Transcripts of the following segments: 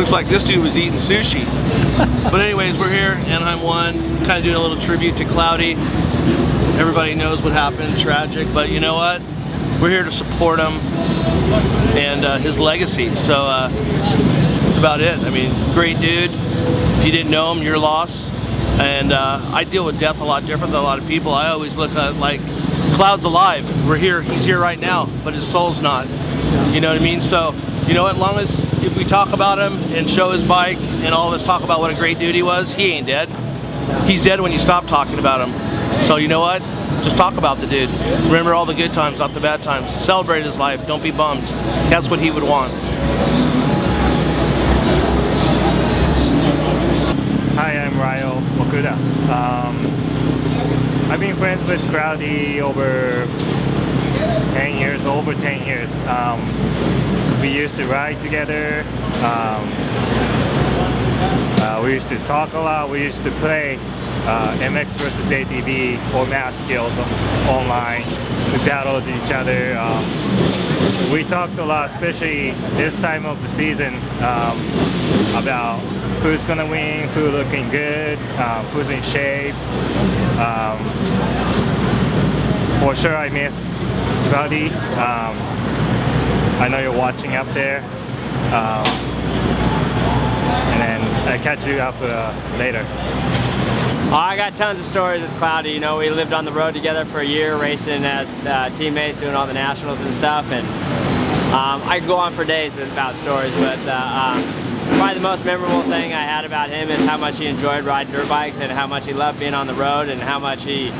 Looks like this dude was eating sushi. But anyways, we're here, Anaheim 1, kind of doing a little tribute to Cloudy. Everybody knows what happened, tragic, but you know what? We're here to support him and his legacy. So that's about it. I mean, great dude. If you didn't know him, you're lost. And I deal with death a lot different than a lot of people. I always look at like, Cloud's alive. We're here, he's here right now, but his soul's not. You know what I mean? So, you know, as long as if we talk about him and show his bike and all of us talk about what a great dude he was, he ain't dead. He's dead when you stop talking about him. So you know what? Just talk about the dude. Remember all the good times, not the bad times. Celebrate his life, don't be bummed. That's what he would want. Hi, I'm Ryo Okuda. I've been friends with Cloudy over 10 years. We used to ride together. We used to talk a lot. We used to play MX versus ATV or math skills online. We battled each other. We talked a lot, especially this time of the season, about who's gonna win, who's looking good, who's in shape. For sure I miss Cloudy. I know you're watching up there. And then I'll catch you up later. I got tons of stories with Cloudy. You know, we lived on the road together for a year, racing as teammates, doing all the nationals and stuff. And I could go on for days about stories, but probably the most memorable thing I had about him is how much he enjoyed riding dirt bikes and how much he loved being on the road and how much he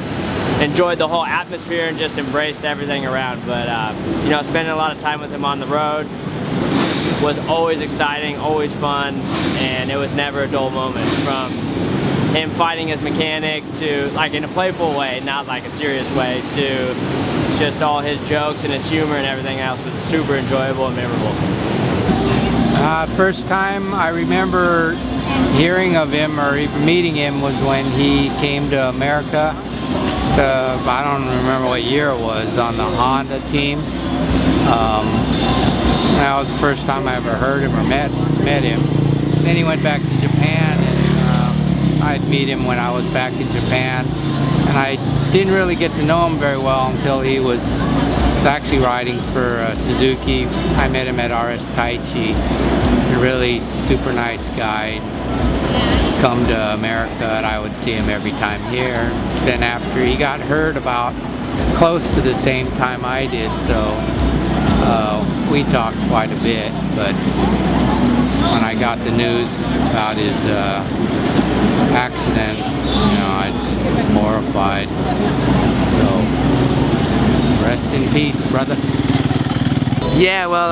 enjoyed the whole atmosphere and just embraced everything around. But you know, spending a lot of time with him on the road was always exciting, always fun, and it was never a dull moment. From him fighting his mechanic to, like, in a playful way, not like a serious way, to just all his jokes and his humor and everything else was super enjoyable and memorable. First time I remember hearing of him or even meeting him was when he came to America. I don't remember what year it was, on the Honda team. That was the first time I ever heard him or met him. Then he went back to Japan, and I'd meet him when I was back in Japan. And I didn't really get to know him very well until he was actually riding for Suzuki. I met him at RS Taichi. A really super nice guy. Come to America, and I would see him every time here. Then after he got hurt about close to the same time I did, so we talked quite a bit. But when I got the news about his accident, you know, I was horrified. So rest in peace, brother. Yeah, well,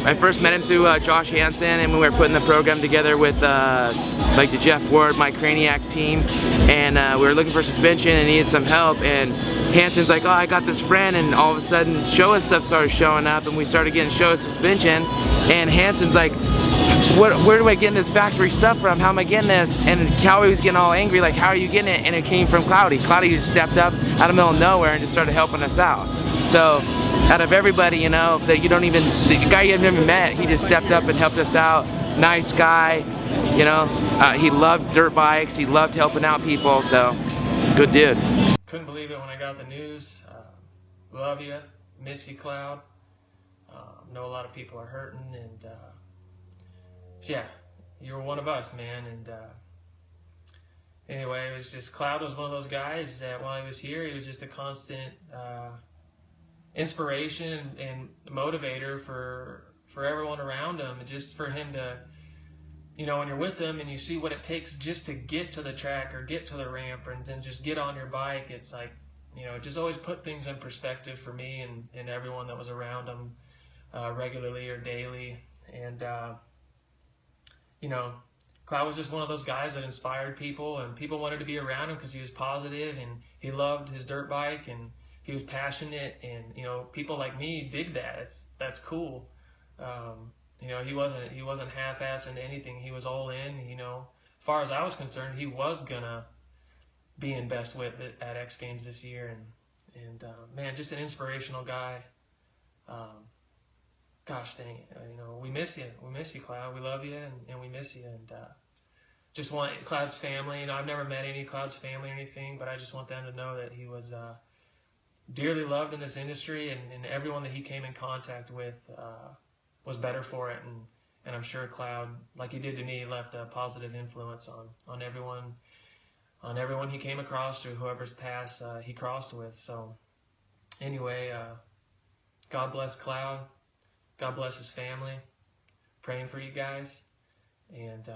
I first met him through Josh Hansen, and we were putting the program together with like the Jeff Ward, my Craniac team, and we were looking for suspension and needed some help, and Hansen's like, oh, I got this friend, and all of a sudden Showa stuff started showing up, and we started getting Showa suspension, and Hansen's like, where do I get this factory stuff from? How am I getting this? And Cowie was getting all angry, like, how are you getting it? And it came from Cloudy. Cloudy just stepped up out of the middle of nowhere and just started helping us out. So out of everybody, you know, that you don't even, the guy you have never met, he just stepped up and helped us out. Nice guy, you know, he loved dirt bikes, he loved helping out people, so good dude. Couldn't believe it when I got the news. Love you, miss you, Cloud. Know a lot of people are hurting, and yeah, you were one of us, man. And anyway, it was just, Cloud was one of those guys that while he was here, he was just a constant inspiration and motivator for everyone around him, and just for him to, you know, when you're with him and you see what it takes just to get to the track or get to the ramp and then just get on your bike, it's like, you know, it just always put things in perspective for me and everyone that was around him regularly or daily. And you know, Cloud was just one of those guys that inspired people, and people wanted to be around him because he was positive and he loved his dirt bike and he was passionate, and you know, people like me dig that. That's cool. You know, he wasn't half-assing anything. He was all in. You know, as far as I was concerned, he was gonna be in best whip at X Games this year, and man, just an inspirational guy. gosh dang it, you know, we miss you, Cloud. We love you, and we miss you, and just want Cloud's family. You know, I've never met any Cloud's family or anything, but I just want them to know that he was dearly loved in this industry, and everyone that he came in contact with was better for it, and I'm sure Cloud, like he did to me, left a positive influence on everyone he came across, or whoever's paths he crossed with. So anyway, God bless Cloud. God bless his family. Praying for you guys, and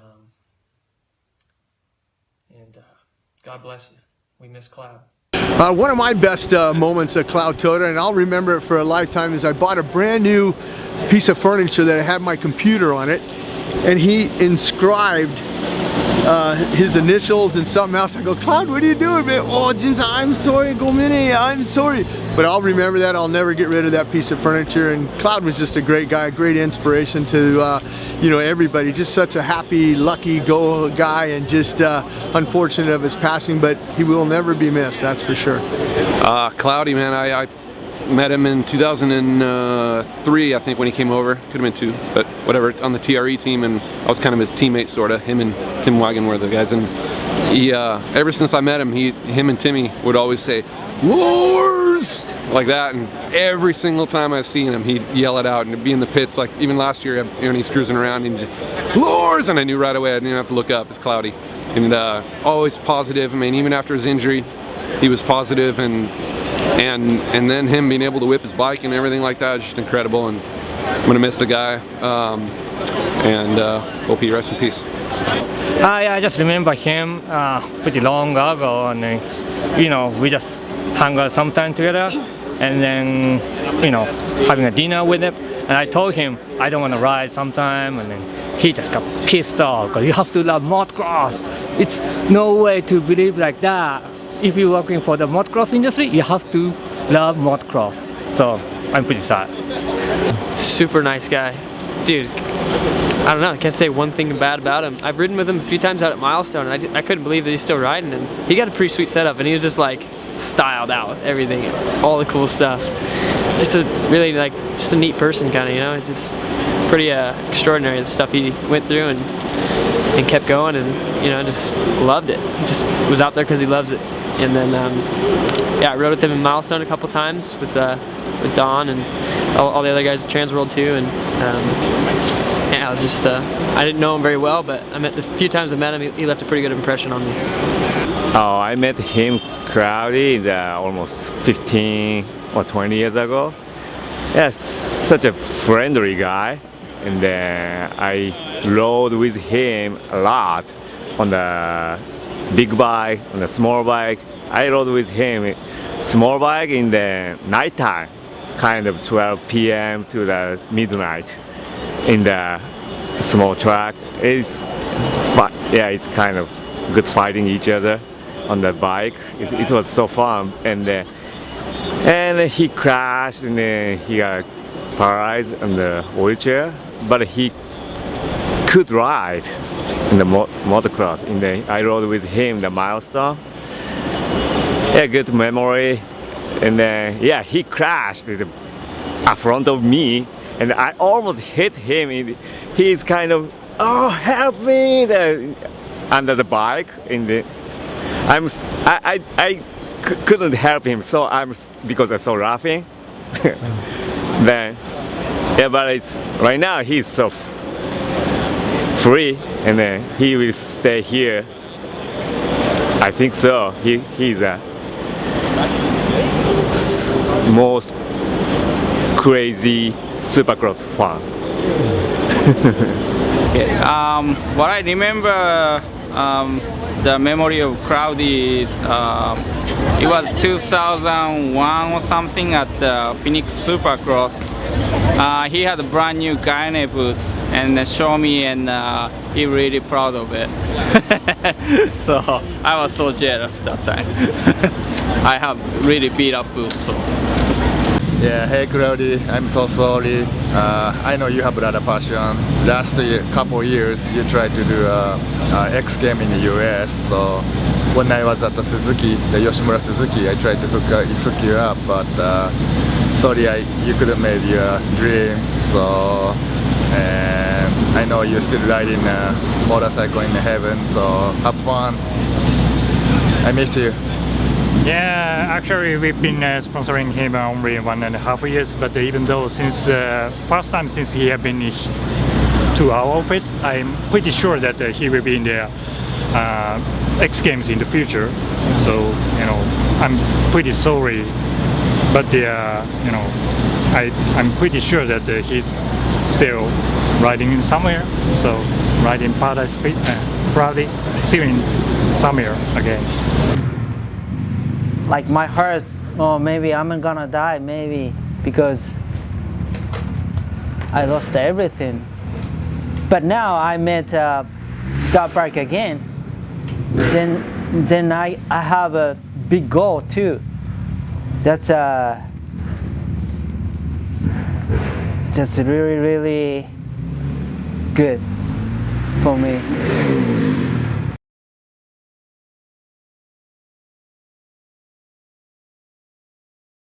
God bless you. We miss Cloud. One of my best moments at Cloud Toda, and I'll remember it for a lifetime, is I bought a brand new piece of furniture that had my computer on it, and he inscribed his initials and something else. I go, Cloud, what are you doing, man? Oh, James, I'm sorry, Gomini, I'm sorry. But I'll remember that. I'll never get rid of that piece of furniture. And Cloud was just a great guy, great inspiration to you know, everybody. Just such a happy, lucky guy, and just unfortunate of his passing, but he will never be missed, that's for sure. Cloudy, man, I met him in 2003, I think, when he came over. Could have been 2, but whatever, on the TRE team, and I was kind of his teammate, sort of. Him and Tim Wagon were the guys, and he, ever since I met him, him and Timmy would always say, Lars! Like that, and every single time I've seen him, he'd yell it out and be in the pits. Like even last year, when he's cruising around, and Lars, and I knew right away. I didn't have to look up. It's Cloudy, and always positive. I mean, even after his injury, he was positive, and then him being able to whip his bike and everything like that is just incredible. And I'm gonna miss the guy, and hope he rests in peace. I just remember him pretty long ago, and then, you know, we just hung out sometime together, and then, you know, having a dinner with him, and I told him I don't want to ride sometime, and then he just got pissed off because you have to love motocross. It's no way to believe like that. If you're working for the motocross industry, you have to love motocross. So I'm pretty sad. Super nice guy, dude. I don't know, I can't say one thing bad about him. I've ridden with him a few times out at Milestone, and I couldn't believe that he's still riding, and he got a pretty sweet setup, and he was just like styled out with everything, all the cool stuff. Just a really, like, just a neat person, kind of, you know. It's just pretty extraordinary, the stuff he went through, and kept going, and, you know, just loved it. He just was out there because he loves it. And then yeah, I rode with him in Milestone a couple times with Don and all the other guys at TransWorld too, and yeah, I was just I didn't know him very well, but the few times I met him, he left a pretty good impression on me. Oh, I met him, Cloudy, almost 15 or 20 years ago. Yes, such a friendly guy, and I rode with him a lot on the big bike, on the small bike. I rode with him small bike in the nighttime, kind of 12 p.m. to the midnight in the small track. It's it's kind of good fighting each other on the bike. It was so fun, and he crashed, and then he got paralyzed in the wheelchair, but he could ride in the motocross. I rode with him the Milestone. Yeah, good memory. And then yeah, he crashed in front of me, and I almost hit him. He's kind of, oh, help me, under the bike. I couldn't help him, so because I saw laughing. Then yeah, but right now he's so free, and then he will stay here. I think so. He's a most crazy Supercross fan. Okay, what I remember, the memory of Cloudy is it was 2001 or something at the Phoenix Supercross. He had a brand new Gaine boots and showed me, and he really proud of it. So I was so jealous that time. I have really beat up boots. So. Yeah, hey Cloudy, I'm so sorry. I know you have a lot of passion. Last couple years you tried to do X game in the US. So when I was at the Suzuki, the Yoshimura Suzuki, I tried to hook you up, but sorry you couldn't make your dream. So, and I know you're still riding a motorcycle in heaven. So have fun. I miss you. Yeah, actually we've been sponsoring him only 1.5 years, but even though since first time since he have been to our office, I'm pretty sure that he will be in the X Games in the future. So I'm pretty sorry, but I'm pretty sure that he's still riding somewhere. So riding Paradise Cloudy, still in somewhere again. Like my hurts, oh maybe I'm gonna die, maybe because I lost everything. But now I met dog park again. Then I have a big goal too. That's really good for me.